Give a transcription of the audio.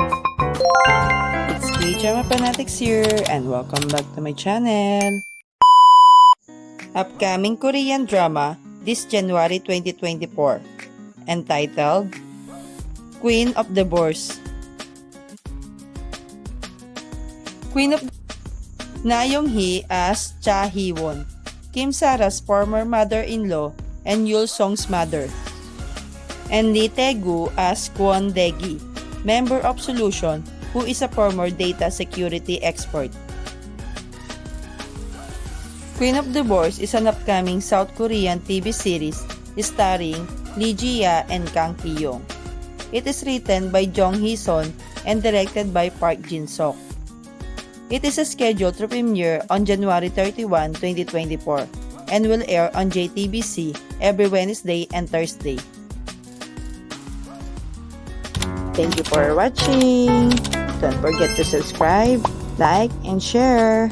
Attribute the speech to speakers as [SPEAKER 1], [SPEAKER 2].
[SPEAKER 1] It's K-Drama Fanatics here and welcome back to my channel. Upcoming Korean drama this January 2024 entitled Queen of Divorce. Queen of Na Young-hee as Cha Hee-won, Kim Sara's former mother-in-law and Yul Song's mother, and Lee Tae-gu as Kwon Dae-gi, member of Solution, who is a former data security expert. Queen of Divorce is an upcoming South Korean TV series starring Lee Ji-ya and Kang Ki-young. It is written by Jong Hee-sun and directed by Park Jin-sok. It is scheduled to premiere on January 31, 2024 and will air on JTBC every Wednesday and Thursday. Thank you for watching. Don't forget to subscribe, like, and share.